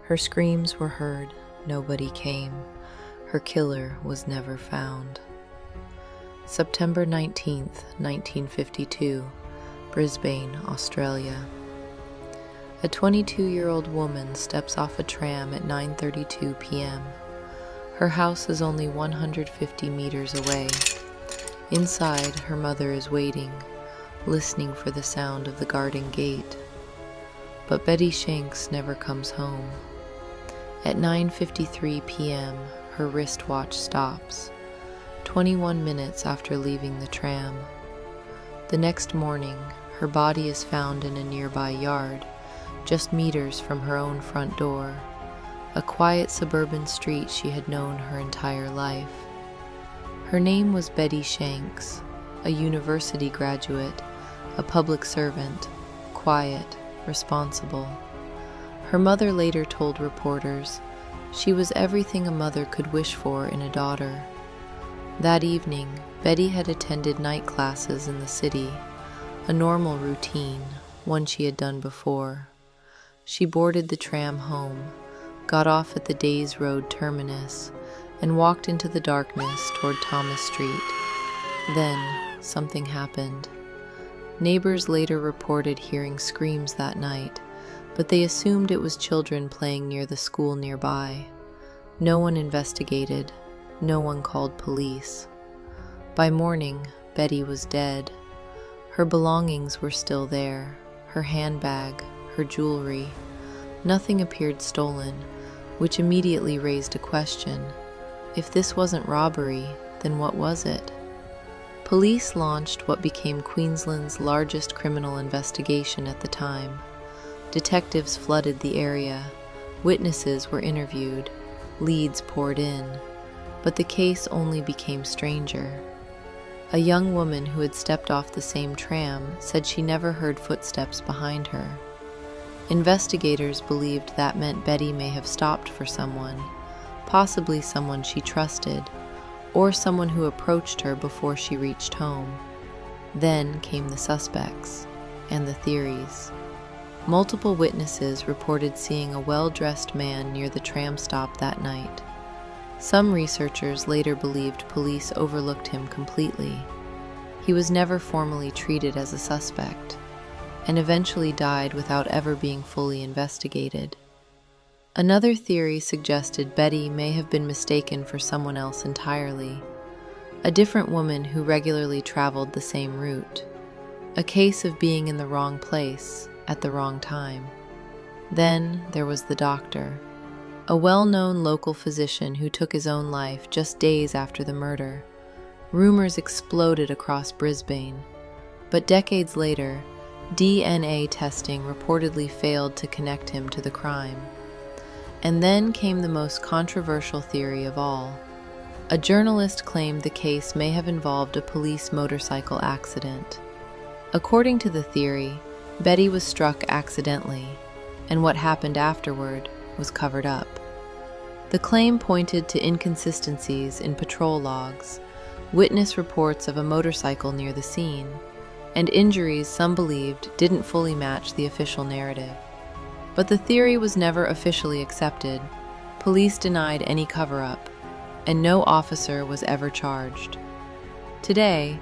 Her screams were heard, nobody came. Her killer was never found. September 19th, 1952, Brisbane, Australia. A 22-year-old woman steps off a tram at 9:32 p.m. Her house is only 150 meters away. Inside, her mother is waiting, listening for the sound of the garden gate. But Betty Shanks never comes home. At 9:53 p.m., her wristwatch stops, 21 minutes after leaving the tram. The next morning, her body is found in a nearby yard, just meters from her own front door, a quiet suburban street she had known her entire life. Her name was Betty Shanks, a university graduate, a public servant, quiet, responsible. Her mother later told reporters she was everything a mother could wish for in a daughter. That evening, Betty had attended night classes in the city, a normal routine, one she had done before. She boarded the tram home, got off at the Days Road terminus, and walked into the darkness toward Thomas Street. Then, something happened. Neighbours later reported hearing screams that night, but they assumed it was children playing near the school nearby. No one investigated. No one called police. By morning, Betty was dead. Her belongings were still there, her handbag, her jewelry. Nothing appeared stolen, which immediately raised a question. If this wasn't robbery, then what was it? Police launched what became Queensland's largest criminal investigation at the time. Detectives flooded the area, witnesses were interviewed, leads poured in, but the case only became stranger. A young woman who had stepped off the same tram said she never heard footsteps behind her. Investigators believed that meant Betty may have stopped for someone, possibly someone she trusted, or someone who approached her before she reached home. Then came the suspects and the theories. Multiple witnesses reported seeing a well-dressed man near the tram stop that night. Some researchers later believed police overlooked him completely. He was never formally treated as a suspect, and eventually died without ever being fully investigated. Another theory suggested Betty may have been mistaken for someone else entirely, a different woman who regularly traveled the same route, a case of being in the wrong place at the wrong time. Then there was the doctor, a well-known local physician who took his own life just days after the murder. Rumors exploded across Brisbane, but decades later, DNA testing reportedly failed to connect him to the crime. And then came the most controversial theory of all. A journalist claimed the case may have involved a police motorcycle accident. According to the theory, Betty was struck accidentally, and what happened afterward was covered up. The claim pointed to inconsistencies in patrol logs, witness reports of a motorcycle near the scene, and injuries some believed didn't fully match the official narrative. But the theory was never officially accepted. Police denied any cover-up, and no officer was ever charged. Today,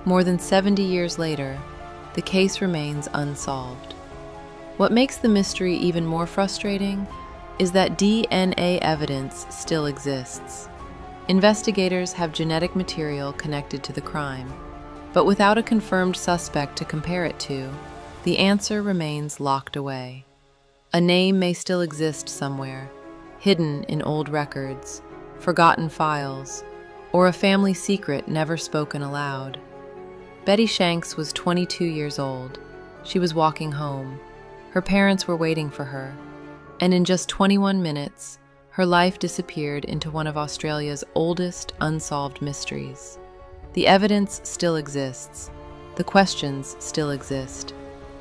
more than 70 years later, the case remains unsolved. What makes the mystery even more frustrating is that DNA evidence still exists. Investigators have genetic material connected to the crime, but without a confirmed suspect to compare it to, the answer remains locked away. A name may still exist somewhere, hidden in old records, forgotten files, or a family secret never spoken aloud. Betty Shanks was 22 years old. She was walking home. Her parents were waiting for her, and in just 21 minutes, her life disappeared into one of Australia's oldest unsolved mysteries. The evidence still exists, the questions still exist,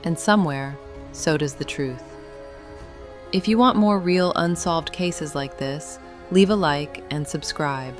and somewhere, so does the truth. If you want more real unsolved cases like this, leave a like and subscribe.